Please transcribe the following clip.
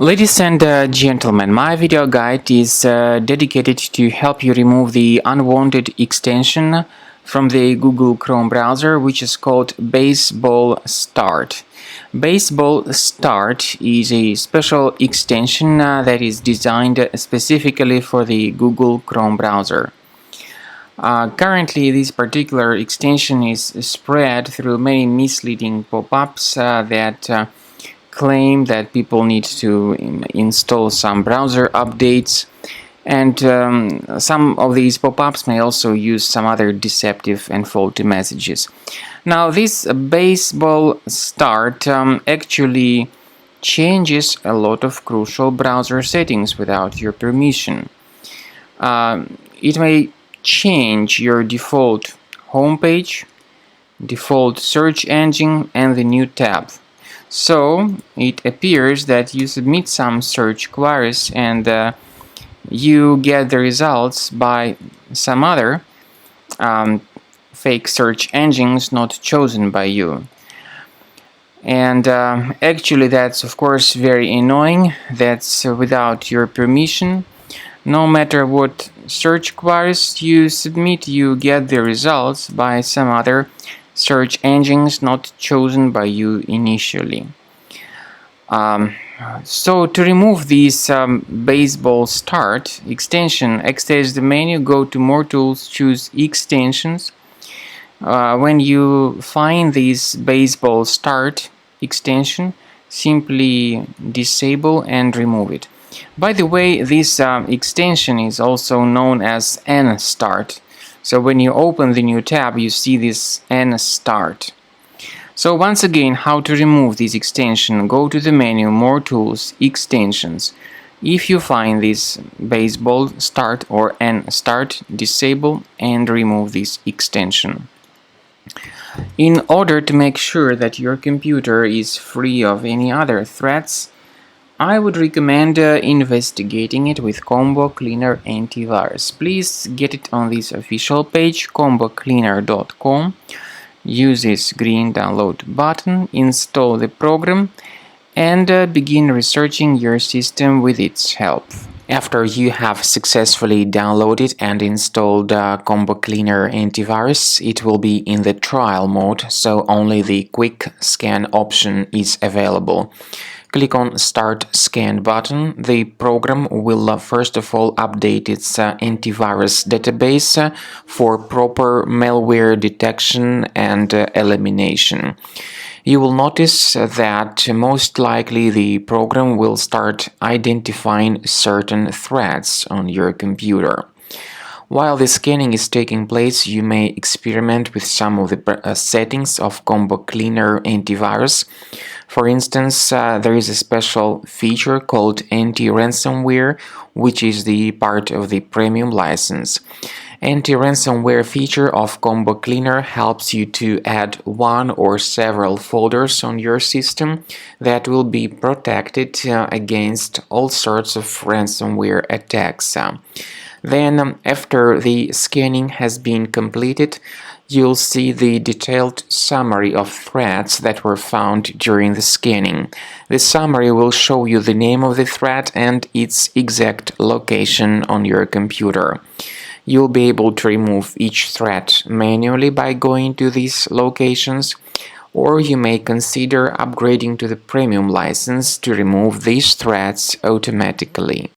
Ladies and gentlemen, my video guide is dedicated to help you remove the unwanted extension from the Google Chrome browser, which is called Baseball Start. Baseball Start is a special extension that is designed specifically for the Google Chrome browser. Currently, this particular extension is spread through many misleading pop-ups that claim that people need to install some browser updates, and some of these pop-ups may also use some other deceptive and faulty messages. Now, this Baseball Start actually changes a lot of crucial browser settings without your permission. It may change your default homepage, default search engine, and the new tab. So it appears that you submit some search queries and you get the results by some other fake search engines not chosen by you. And actually that's of course very annoying. That's without your permission. No matter what search queries you submit, you get the results by some other search engines not chosen by you initially. So to remove this Baseball Start extension, access the menu, go to More Tools, choose Extensions. When you find this Baseball Start extension, simply disable and remove it. By the way, this extension is also known as N-Start. So when you open the new tab, you see this N-Start. So once again, how to remove this extension? Go to the menu, More Tools, Extensions. If you find this Baseball Start or N-Start, disable and remove this extension. In order to make sure that your computer is free of any other threats, I would recommend investigating it with Combo Cleaner Antivirus. Please get it on this official page, combocleaner.com. Use this green download button, install the program, and begin researching your system with its help. After you have successfully downloaded and installed Combo Cleaner Antivirus, it will be in the trial mode, so only the quick scan option is available. Click on Start Scan button. The program will first of all update its antivirus database for proper malware detection and elimination. You will notice that most likely the program will start identifying certain threats on your computer. While the scanning is taking place, you may experiment with some of the settings of Combo Cleaner Antivirus. For instance, there is a special feature called anti-ransomware, which is the part of the premium license. Anti-ransomware feature of Combo Cleaner helps you to add one or several folders on your system that will be protected against all sorts of ransomware attacks. Then, after the scanning has been completed, you'll see the detailed summary of threats that were found during the scanning. The summary will show you the name of the threat and its exact location on your computer. You'll be able to remove each threat manually by going to these locations, or you may consider upgrading to the premium license to remove these threats automatically.